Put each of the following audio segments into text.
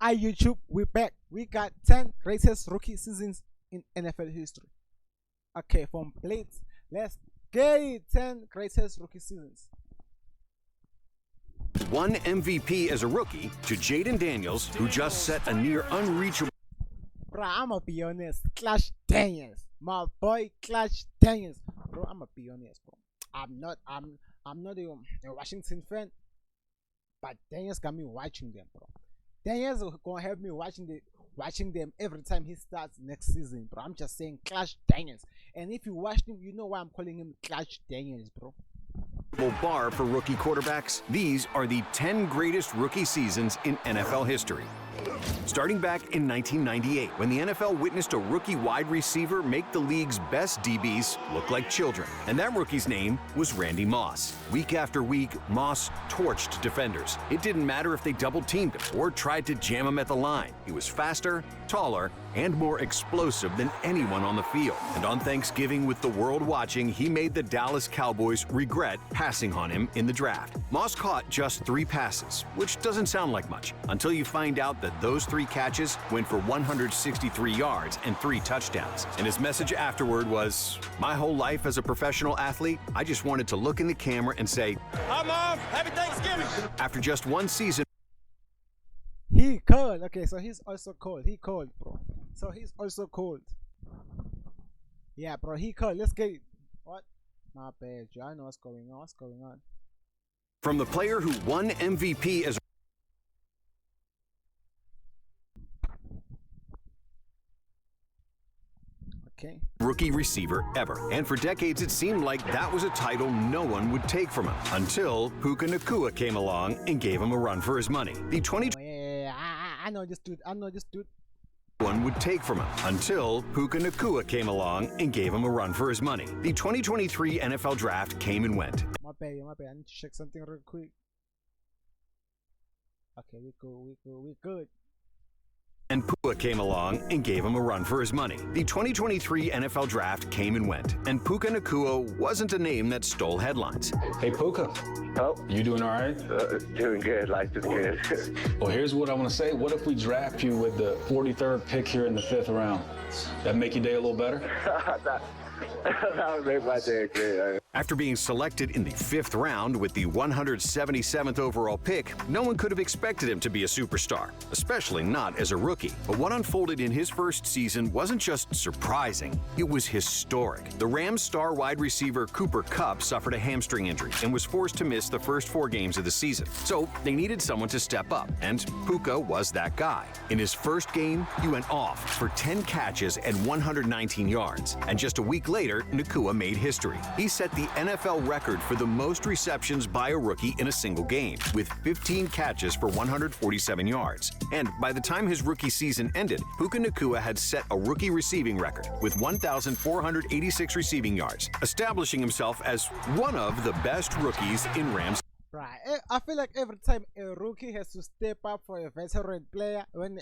Hi YouTube, we back. We got 10 greatest rookie seasons in NFL history. Okay, from plates, let's get it. 10 greatest rookie seasons. One MVP as a rookie to Jaden Daniels, who just set a near unreachable. Bro, I'ma be honest. Clash Daniels. My boy Clash Daniels. Bro, I'ma be honest, bro. I'm not a Washington fan, but Daniels got me watching them, bro. Daniels gonna have me watching them every time he starts next season, bro. I'm just saying Clash Daniels. And if you watched him, you know why I'm calling him Clash Daniels, bro. Bar for rookie quarterbacks. These are the 10 greatest rookie seasons in NFL history. Starting back in 1998, when the NFL witnessed a rookie wide receiver make the league's best DBs look like children. And that rookie's name was Randy Moss. Week after week, Moss torched defenders. It didn't matter if they double-teamed him or tried to jam him at the line. He was faster, taller, and more explosive than anyone on the field. And on Thanksgiving, with the world watching, he made the Dallas Cowboys regret passing on him in the draft. Moss caught just 3 passes, which doesn't sound like much, until you find out that those 3 catches went for 163 yards and 3 touchdowns. And his message afterward was, "My whole life as a professional athlete, I just wanted to look in the camera and say, I'm off, happy Thanksgiving." After just 1 season, He cold. Okay, so he's also cold. He cold, bro. So he's also cold. Yeah, bro, he cold. Let's get it. What? My bad, Joe. I know what's going on. What's going on? from the player who won MVP as Okay. rookie receiver ever. And for decades, it seemed like that was a title no one would take from him, until Puka Nacua came along and gave him a run for his money. The Oh, yeah. I know this dude. I know this dude. one would take from him, until Puka Nacua came along and gave him a run for his money. The 2023 NFL Draft came and went. My bad. I need to check something real quick. Okay, we good. And Puka came along and gave him a run for his money. The 2023 NFL Draft came and went, and Puka Nacua wasn't a name that stole headlines. Hey, Puka. Oh, You doing all right? doing good. Life is good. Well, here's what I want to say. What if we draft you with the 43rd pick here in the 5th round? That make your day a little better? That would make my day great. After being selected in the 5th round with the 177th overall pick, no one could have expected him to be a superstar, especially not as a rookie. But what unfolded in his first season wasn't just surprising, it was historic. The Rams star wide receiver Cooper Kupp suffered a hamstring injury and was forced to miss the first 4 games of the season. So they needed someone to step up, and Puka was that guy. In his first game, he went off for 10 catches and 119 yards. And just a week later, Nacua made history. He set the NFL record for the most receptions by a rookie in a single game, with 15 catches for 147 yards. And by the time his rookie season ended, Puka Nacua had set a rookie receiving record with 1,486 receiving yards, establishing himself as one of the best rookies in Rams. Right. I feel like every time a rookie has to step up for a veteran player when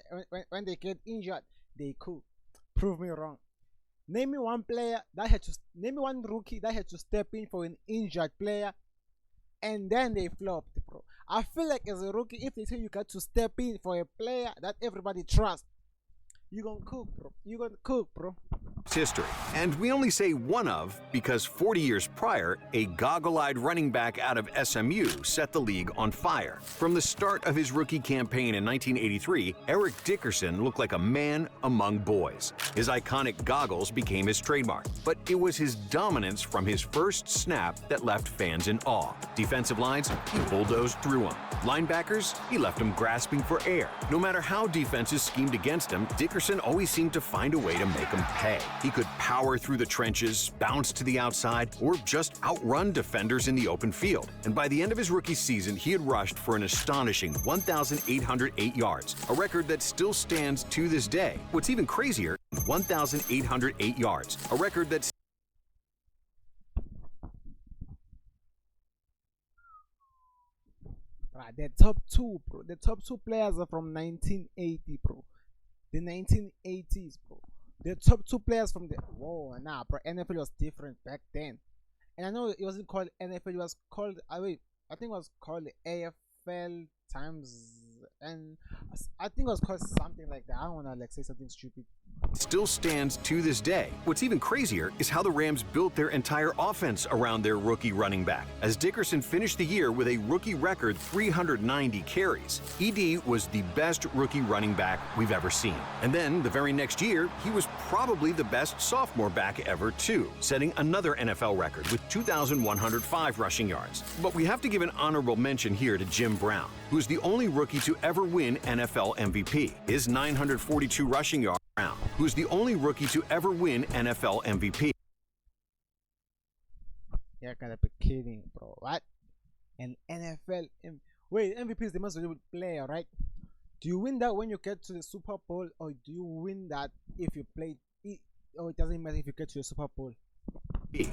they get injured, they could. Prove me wrong. Name me one rookie that had to step in for an injured player and then they flopped, bro. I feel like as a rookie, if they say you got to step in for a player that everybody trusts, you're gonna cook, bro. History. And we only say one of because 40 years prior, a goggle-eyed running back out of SMU set the league on fire. From the start of his rookie campaign in 1983, Eric Dickerson looked like a man among boys. His iconic goggles became his trademark, but it was his dominance from his first snap that left fans in awe. Defensive lines, he bulldozed through them. Linebackers, he left them grasping for air. No matter how defenses schemed against him, Dickerson always seemed to find a way to make them pay. He could power through the trenches, bounce to the outside, or just outrun defenders in the open field. And by the end of his rookie season, he had rushed for an astonishing 1,808 yards, a record that still stands to this day. What's even crazier, 1,808 yards, a record that's Right, the top 2, bro. The top 2 players are from 1980, bro. The 1980s, bro. The top 2 players from the nah, bro. NFL was different back then, and I know it wasn't called NFL. It was called I think it was called the AFL times and I think it was called something like that. I don't wanna like say something stupid. Still stands to this day. What's even crazier is how the Rams built their entire offense around their rookie running back, as Dickerson finished the year with a rookie record 390 carries. ED was the best rookie running back we've ever seen. And then the very next year, he was probably the best sophomore back ever too, setting another NFL record with 2,105 rushing yards. But we have to give an honorable mention here to Jim Brown, who is the only rookie to ever win NFL MVP. His 942 rushing yards, Brown, who is the only rookie to ever win NFL MVP. You're gonna be kidding, bro. What? An wait, MVP is the most valuable player, right? Do you win that when you get to the Super Bowl, or do you win that if you play it, or it doesn't matter if you get to the Super Bowl?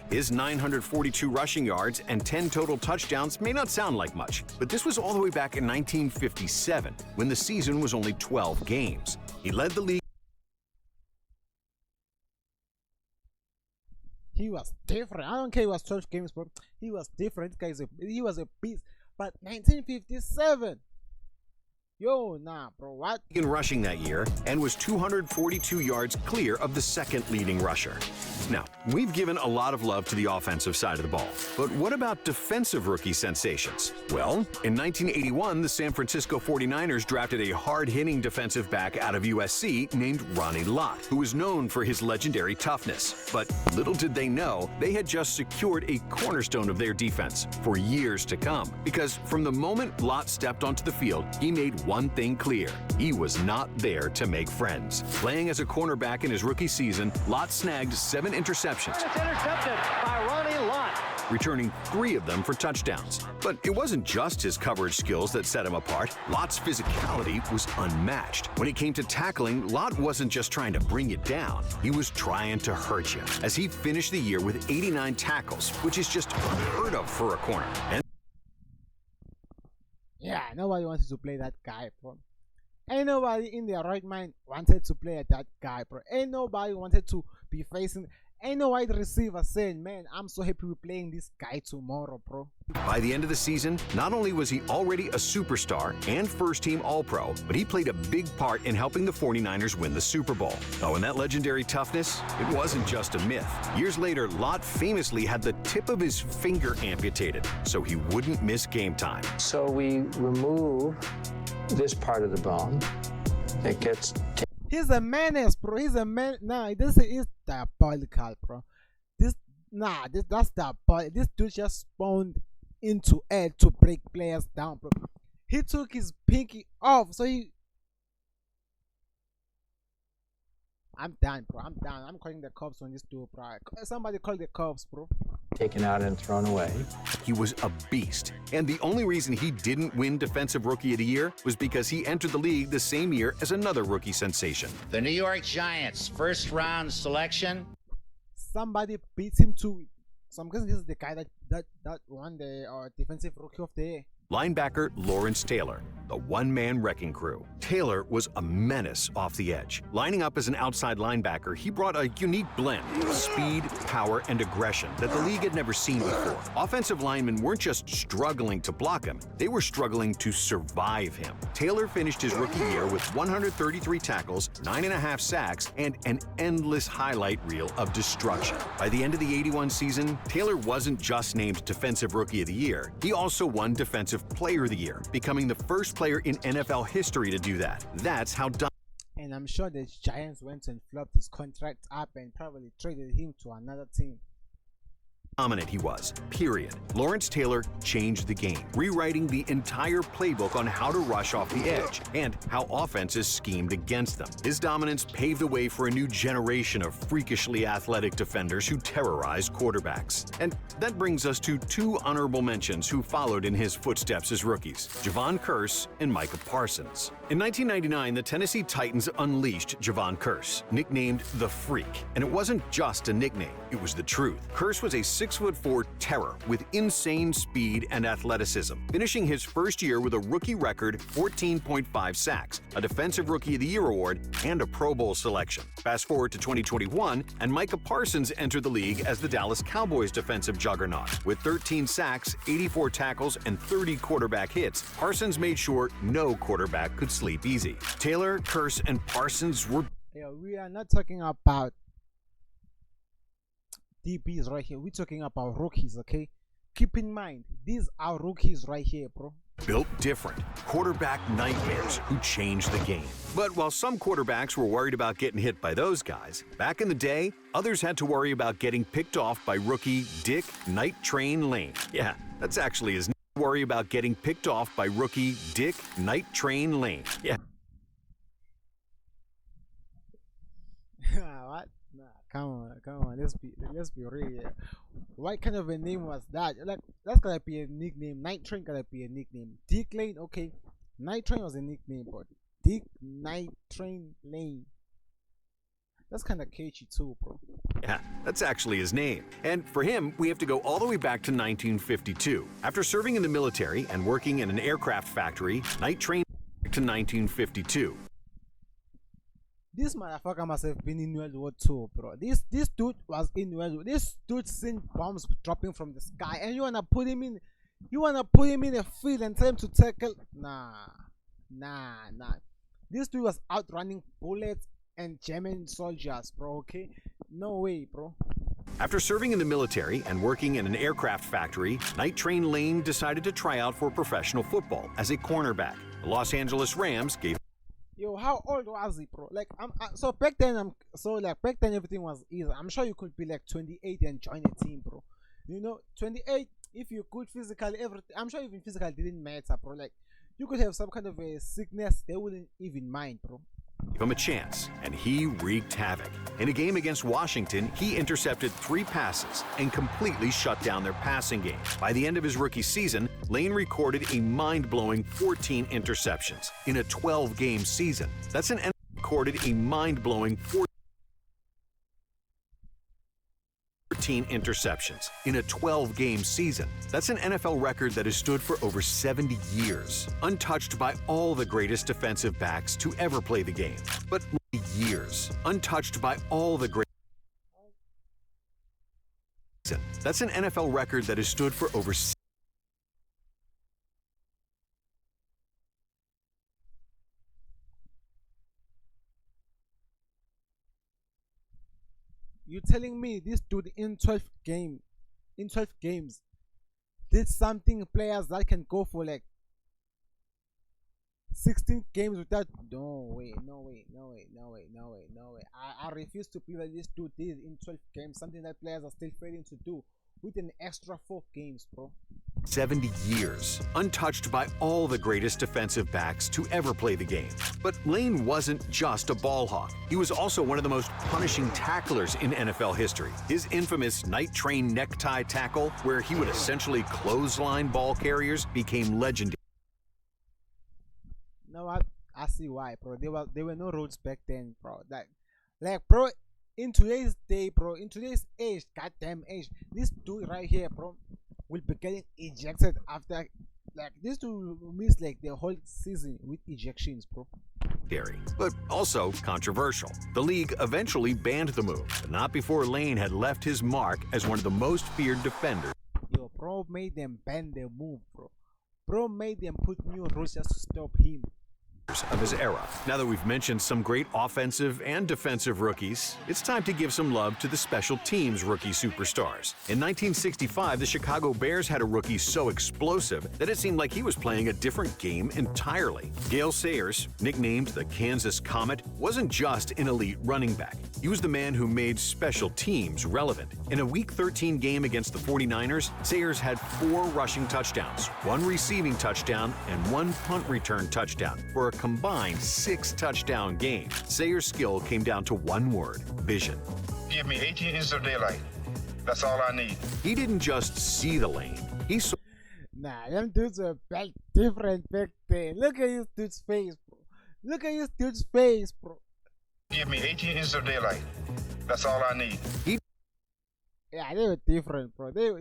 His 942 rushing yards and 10 total touchdowns may not sound like much, but this was all the way back in 1957, when the season was only 12 games. He led the league. He was different. I don't care. He was 12 games, bro. He was different, guys. He was a beast. But 1957. Yo, nah, bro, what? In rushing that year, and was 242 yards clear of the second leading rusher. Now, we've given a lot of love to the offensive side of the ball, but what about defensive rookie sensations? Well, in 1981, the San Francisco 49ers drafted a hard-hitting defensive back out of USC named Ronnie Lott, who was known for his legendary toughness. But little did they know, they had just secured a cornerstone of their defense for years to come, because from the moment Lott stepped onto the field, he made one thing clear: he was not there to make friends. Playing as a cornerback in his rookie season, Lott snagged 7 interceptions. It's intercepted by Ronnie Lott, returning 3 of them for touchdowns. But it wasn't just his coverage skills that set him apart. Lott's physicality was unmatched. When it came to tackling, Lott wasn't just trying to bring you down, he was trying to hurt you, as he finished the year with 89 tackles, which is just unheard of for a corner. And yeah, nobody wanted to play that guy, bro. Ain't nobody in their right mind wanted to play at that guy, bro. Ain't nobody wanted to be facing. Ain't no wide receiver saying, man, I'm so happy we're playing this guy tomorrow, bro. by the end of the season, not only was he already a superstar and first-team All-Pro, but he played a big part in helping the 49ers win the Super Bowl. Oh, and that legendary toughness, it wasn't just a myth. Years later, Lott famously had the tip of his finger amputated so he wouldn't miss game time. So we remove this part of the bone. It gets He's a menace, bro. He's a man. Nah, this is diabolical, bro. That's diabolical. This dude just spawned into air to break players down, bro. He took his pinky off, so he. I'm done, bro. I'm done. I'm calling the cops on this dude, bro. Somebody call the cops, bro. taken out and thrown away. He was a beast. And the only reason he didn't win Defensive Rookie of the Year was because he entered the league the same year as another rookie sensation. The New York Giants, first round selection. Somebody beats him to. So I'm guessing this is the guy that won the Defensive Rookie of the Year. Linebacker Lawrence Taylor, the one-man wrecking crew. Taylor was a menace off the edge. Lining up as an outside linebacker, he brought a unique blend of speed, power, and aggression that the league had never seen before. Offensive linemen weren't just struggling to block him, they were struggling to survive him. Taylor finished his rookie year with 133 tackles, 9.5 sacks, and an endless highlight reel of destruction. By the end of the '81 season, Taylor wasn't just named Defensive Rookie of the Year, he also won Defensive Player of the Year, becoming the first player in NFL history to do that. That's how and I'm sure the Giants went and flopped his contract up and probably traded him to another team. dominant he was, period. Lawrence Taylor changed the game, rewriting the entire playbook on how to rush off the edge and how offenses schemed against them. His dominance paved the way for a new generation of freakishly athletic defenders who terrorized quarterbacks. And that brings us to two honorable mentions who followed in his footsteps as rookies, Javon Kearse and Micah Parsons. In 1999, the Tennessee Titans unleashed Javon Kearse, nicknamed the Freak. And it wasn't just a nickname, it was the truth. Kearse was a 6'4" terror with insane speed and athleticism, finishing his first year with a rookie record 14.5 sacks, a Defensive Rookie of the Year award, and a Pro Bowl selection. Fast forward to 2021, and Micah Parsons entered the league as the Dallas Cowboys defensive juggernaut. With 13 sacks, 84 tackles, and 30 quarterback hits, Parsons made sure no quarterback could sleep easy. Taylor, Kearse, and Parsons were... Yeah, we are not talking about DBs right here. We're talking about rookies, okay? Keep in mind, these are rookies right here, bro. built different. Quarterback nightmares who changed the game. But while some quarterbacks were worried about getting hit by those guys, back in the day, others had to worry about getting picked off by rookie Dick Night Train Lane. Yeah, that's actually his name. Worry about getting picked off by rookie Dick Night Train Lane. Yeah. What? Nah, come on. Let's be real here. What kind of a name was that? Like, that's gotta be a nickname. Night Train gotta be a nickname. Dick Lane, okay. Night Train was a nickname, but Dick Night Train Lane. That's kind of catchy too, bro. Yeah, that's actually his name. And for him, we have to go all the way back to 1952. After serving in the military and working in an aircraft factory, Night Train to 1952. This motherfucker must have been in World War II, bro. This dude was in World War. This dude seen bombs dropping from the sky, and you wanna put him in a field and tell him to tackle? Nah. This dude was outrunning bullets and German soldiers, bro. Okay, no way, bro. After serving in the military and working in an aircraft factory, Night Train Lane decided to try out for professional football as a cornerback. The Los Angeles Rams gave. Yo, how old was he, bro? Like, so back then everything was easy. I'm sure you could be like 28 and join a team, bro. You know, 28, if you could physically, everything. I'm sure even physical didn't matter, bro. Like, you could have some kind of a sickness, they wouldn't even mind, bro. Give him a chance, and he wreaked havoc. In a game against Washington, he intercepted 3 passes and completely shut down their passing game. By the end of his rookie season, Lane recorded a mind-blowing 14 interceptions in a 12-game season. That's an recorded a mind-blowing 14 interceptions in a 12-game season. That's an NFL record that has stood for over 70 years, untouched by all the greatest defensive backs to ever play the game. But years, untouched by all the great. That's an NFL record that has stood for over. You telling me this dude in 12 games did something players that can go for like 16 games without? No way. I refuse to believe that this dude did in 12 games something that players are still failing to do with an extra 4 games, bro. 70 years, untouched by all the greatest defensive backs to ever play the game. But Lane wasn't just a ball hawk. He was also one of the most punishing tacklers in NFL history. His infamous Night Train necktie tackle, where he would essentially clothesline ball carriers, became legendary. You know what? I see why, bro. There were no rules back then, bro. Like, bro, in today's day, bro, in today's age, goddamn age, this dude right here, bro, will be getting ejected after, like, this dude will miss like the whole season with ejections, bro. But also controversial. The league eventually banned the move, but not before Lane had left his mark as one of the most feared defenders. Yo, bro made them ban the move, bro. Bro made them put new rules just to stop him. Of his era. Now that we've mentioned some great offensive and defensive rookies, it's time to give some love to the special teams rookie superstars. In 1965, the Chicago Bears had a rookie so explosive that it seemed like he was playing a different game entirely. Gale Sayers, nicknamed the Kansas Comet, wasn't just an elite running back. He was the man who made special teams relevant. In a Week 13 game against the 49ers, Sayers had 4 rushing touchdowns, 1 receiving touchdown, and 1 punt return touchdown for a combined 6 touchdown game. Sayers' skill came down to one word: vision. Give me 18 inches of daylight. That's all I need. He didn't just see the lane. He saw. Nah, them dudes were built different back then. Look at this dude's face, bro. Look at this dude's face, bro. Give me 18 inches of daylight. That's all I need. Yeah, they were different, bro. They were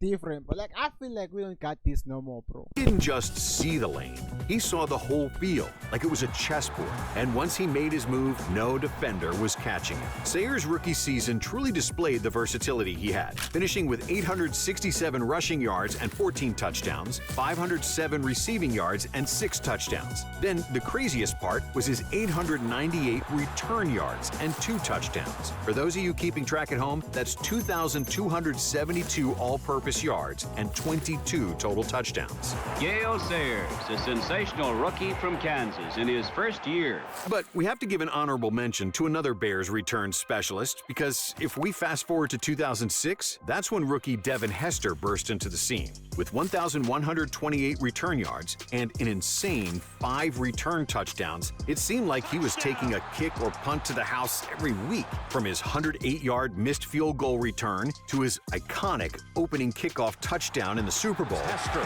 different, but like I feel like we don't got this no more, bro. He didn't just see the lane, he saw the whole field like it was a chessboard. And once he made his move, no defender was catching him. Sayers' rookie season truly displayed the versatility he had, finishing with 867 rushing yards and 14 touchdowns, 507 receiving yards and 6 touchdowns. Then the craziest part was his 898 return yards and 2 touchdowns. For those of you keeping track at home, that's 2,272 all-purpose yards and 22 total touchdowns. Gale Sayers, a sensational rookie from Kansas in his first year. But we have to give an honorable mention to another Bears return specialist, because if we fast forward to 2006, that's when rookie Devin Hester burst into the scene. With 1,128 return yards and an insane 5 return touchdowns, it seemed like he was taking a kick or punt to the house every week. From his 108-yard missed field goal return to his iconic opening kickoff touchdown in the Super Bowl. Hester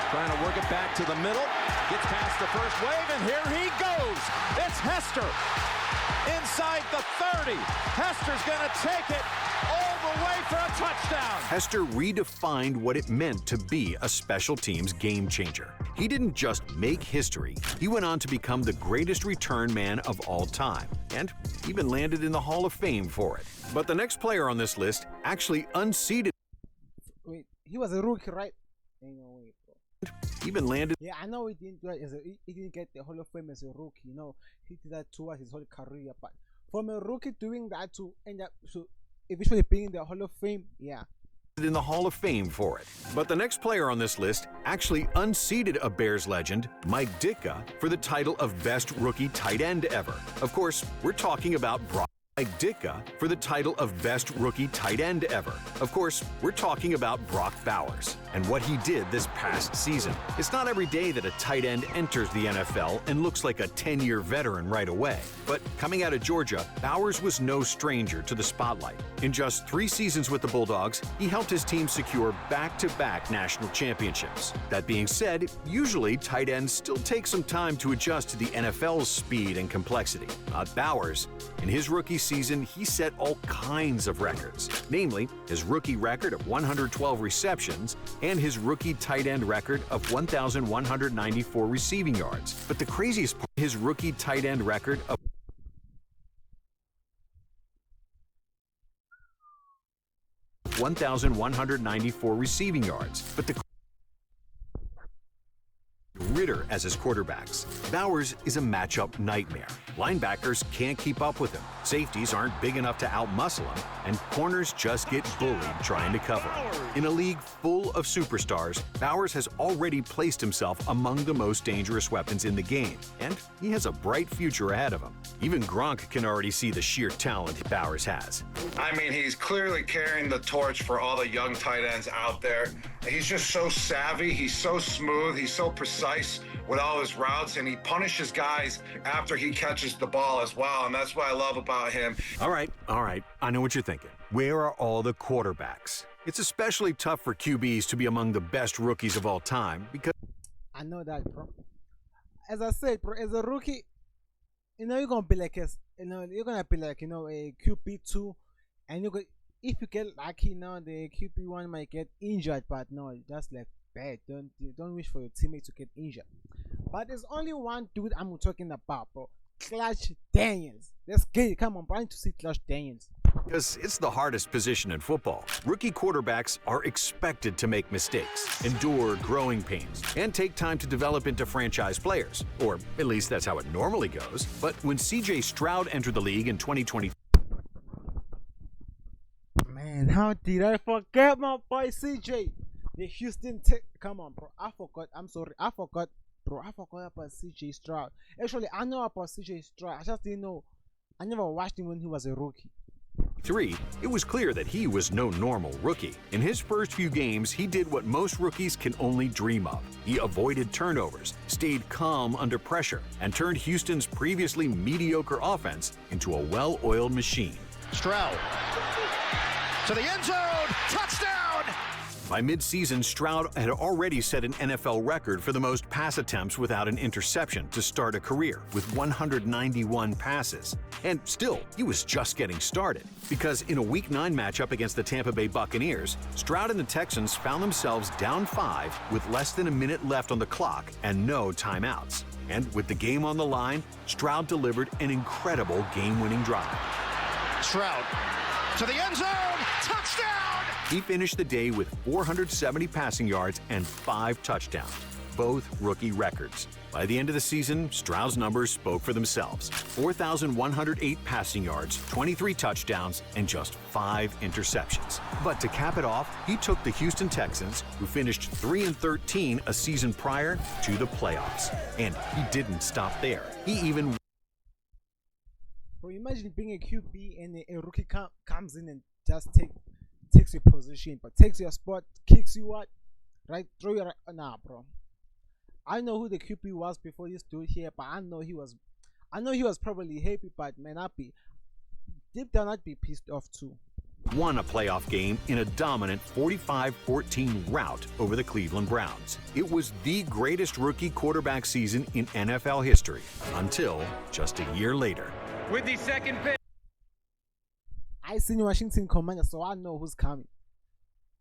trying to work it back to the middle, gets past the first wave, and here he goes. It's Hester inside the 30. Hester's going to take it all the way for a touchdown. Hester redefined what it meant to be a special teams game changer. He didn't just make history, he went on to become the greatest return man of all time, and even landed in the Hall of Fame for it. But the next player on this list actually unseated. Wait, he was a rookie, right? Ain't no way, bro. Even landed. Yeah, I know he didn't do it he didn't get the Hall of Fame as a rookie. You know, he did that towards his whole career. But from a rookie doing that to end up eventually being in the Hall of Fame, yeah. In the Hall of Fame for it. But the next player on this list actually unseated a Bears legend, Mike Ditka, for the title of best rookie tight end ever. Of course, we're talking about Mike Ditka for the title of best rookie tight end ever. Of course, we're talking about Brock Bowers and what he did this past season. It's not every day that a tight end enters the NFL and looks like a 10-year veteran right away. But coming out of Georgia, Bowers was no stranger to the spotlight. In just 3 seasons with the Bulldogs, he helped his team secure back-to-back national championships. That being said, usually tight ends still take some time to adjust to the NFL's speed and complexity. Not Bowers. In his rookie season, he set all kinds of records, namely his rookie record of 112 receptions and his rookie tight end record of 1,194 receiving yards. But the craziest part, his rookie tight end record of 1,194 receiving yards. But the Ritter as his quarterbacks. Bowers is a matchup nightmare. Linebackers can't keep up with him. Safeties aren't big enough to outmuscle him, and corners just get bullied trying to cover him. In a league full of superstars, Bowers has already placed himself among the most dangerous weapons in the game, and he has a bright future ahead of him. Even Gronk can already see the sheer talent Bowers has. I mean, he's clearly carrying the torch for all the young tight ends out there. He's just so savvy, he's so smooth, he's so precise with all his routes, and he punishes guys after he catches the ball as well, and that's what I love about him. All right, I know what you're thinking. Where are all the quarterbacks? It's especially tough for QBs to be among the best rookies of all time because... I know that, bro. As I said, bro, as a rookie, you know, you're gonna be like a QB2, and if you get lucky, now the QB1 might get injured, but no, just like bad. Don't wish for your teammate to get injured. But there's only one dude I'm talking about, bro. Clutch Daniels. Let's get it. Come on, I'm trying to see Clutch Daniels. Because it's the hardest position in football. Rookie quarterbacks are expected to make mistakes, endure growing pains, and take time to develop into franchise players. Or at least that's how it normally goes. But when C.J. Stroud entered the league in 2020... Man, how did I forget my boy C.J.? The Houston Tech. Come on, bro. I forgot. I'm sorry. I forgot, bro. I forgot about C.J. Stroud. Actually, I know about C.J. Stroud. I just didn't know. I never watched him when he was a rookie. It was clear that he was no normal rookie. In his first few games, he did what most rookies can only dream of. He avoided turnovers, stayed calm under pressure, and turned Houston's previously mediocre offense into a well-oiled machine. Stroud to the end zone, touchdown! By mid-season, Stroud had already set an NFL record for the most pass attempts without an interception to start a career, with 191 passes. And still, he was just getting started, because in a Week 9 matchup against the Tampa Bay Buccaneers, Stroud and the Texans found themselves down 5 with less than a minute left on the clock and no timeouts. And with the game on the line, Stroud delivered an incredible game-winning drive. Stroud to the end zone, touchdown! He finished the day with 470 passing yards and 5 touchdowns, both rookie records. By the end of the season, Stroud's numbers spoke for themselves. 4,108 passing yards, 23 touchdowns, and just 5 interceptions. But to cap it off, he took the Houston Texans, who finished 3-13 a season prior, to the playoffs. And he didn't stop there. He even... Bro, imagine being a QB and a rookie comes in and just takes your position, but takes your spot, kicks you out, right? Throw your... Nah, bro. I know who the QB was before this dude here, but I know he was probably happy, but man, deep down I'd be pissed off too. Won a playoff game in a dominant 45-14 rout over the Cleveland Browns. It was the greatest rookie quarterback season in NFL history, until just a year later. With the second pick. I seen Washington Commanders, so I know who's coming.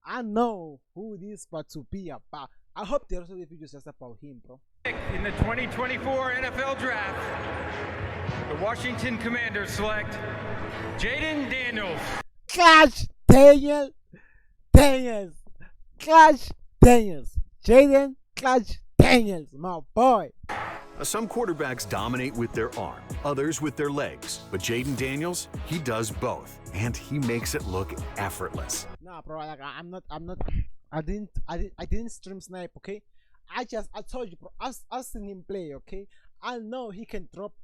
I know who this is about to be about. I hope the rest of the videos just about him, bro. In the 2024 NFL Draft, the Washington Commanders select Jayden Daniels. Clutch Daniels. Clutch Daniels. Jayden Clutch Daniels, my boy. Some quarterbacks dominate with their arm, others with their legs. But Jayden Daniels, he does both, and he makes it look effortless. Nah, bro, like I didn't stream snipe, okay? I told you, bro, I've seen him play, okay? I know he can drop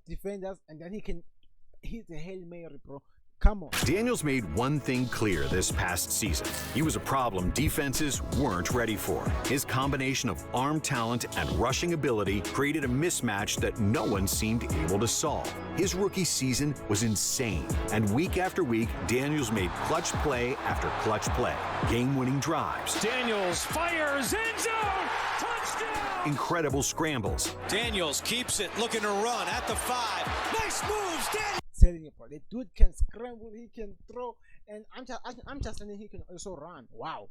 defenders, and then he can hit the Hail Mary, bro. Come on. Daniels made one thing clear this past season. He was a problem defenses weren't ready for. His combination of arm talent and rushing ability created a mismatch that no one seemed able to solve. His rookie season was insane, and week after week, Daniels made clutch play after clutch play. Game-winning drives. Daniels fires, end zone, touchdown! Incredible scrambles. Daniels keeps it, looking to run at the 5. Nice moves, Daniels! Telling you, bro, the dude can scramble, he can throw, and I'm just saying he can also run. Wow.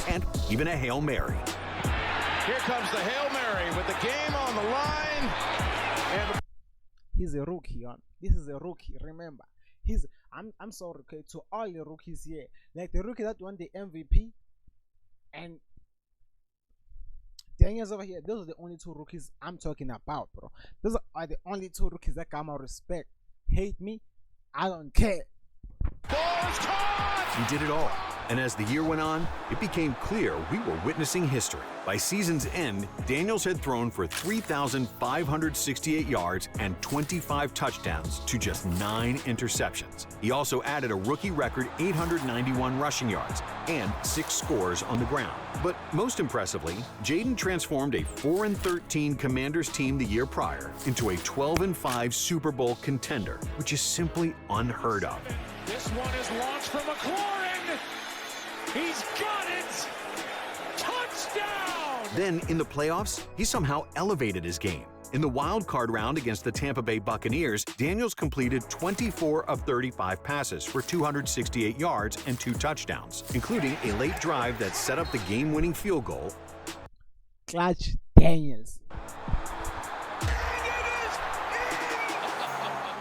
And even a Hail Mary. Here comes the Hail Mary with the game on the line. And he's a rookie, this is a rookie, remember. I'm sorry, okay, to all the rookies here. Like the rookie that won the MVP and Daniels over here, those are the only 2 rookies I'm talking about, bro. Those are the only 2 rookies that got my respect. Hate me, I don't care. Ball's caught! He did it all. And as the year went on, it became clear we were witnessing history. By season's end, Daniels had thrown for 3,568 yards and 25 touchdowns to just 9 interceptions. He also added a rookie record 891 rushing yards and 6 scores on the ground. But most impressively, Jayden transformed a 4-13 Commanders team the year prior into a 12-5 Super Bowl contender, which is simply unheard of. This one is launched from McLaurin. He's got it! Touchdown! Then, in the playoffs, he somehow elevated his game. In the wild card round against the Tampa Bay Buccaneers, Daniels completed 24 of 35 passes for 268 yards and 2 touchdowns, including a late drive that set up the game-winning field goal. Clutch Daniels.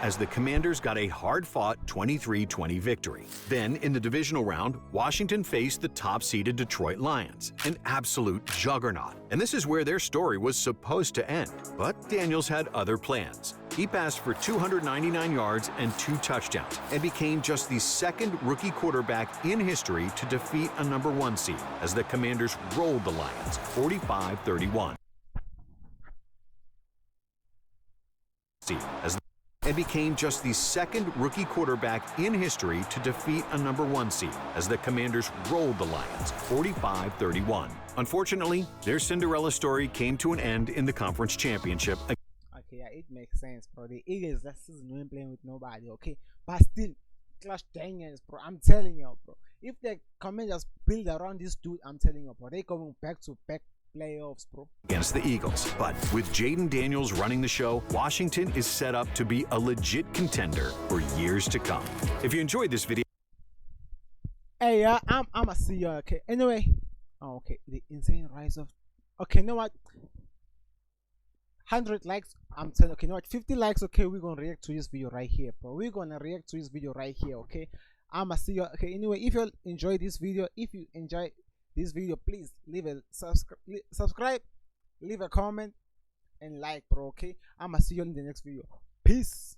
As the Commanders got a hard-fought 23-20 victory. Then, in the divisional round, Washington faced the top-seeded Detroit Lions, an absolute juggernaut. And this is where their story was supposed to end. But Daniels had other plans. He passed for 299 yards and 2 touchdowns, and became just the 2nd rookie quarterback in history to defeat a number 1 seed, as the Commanders rolled the Lions 45-31. And became just the 2nd rookie quarterback in history to defeat a number 1 seed, as the Commanders rolled the Lions 45-31. Unfortunately, their Cinderella story came to an end in the conference championship. Okay, yeah, it makes sense, bro. The Eagles that season weren't playing with nobody, okay? But still, Clash Daniels, bro. I'm telling you, bro. If the Commanders build around this dude, I'm telling you, bro, they going back to back playoffs, bro. Against the Eagles. But with Jaden Daniels running the show, Washington is set up to be a legit contender for years to come. If you enjoyed this video, hey, I'm a see you. Okay. Anyway, okay, the insane rise of. Okay, you know what? 100 likes. I'm telling. Okay, you know what? 50 likes. Okay, we're gonna react to this video right here, bro. We're gonna react to this video right here. Okay. I'm a see you. Okay. Anyway, if you enjoy this video, please leave a subscribe, leave a comment, and like, bro. Okay. I'm gonna see you in the next video. Peace.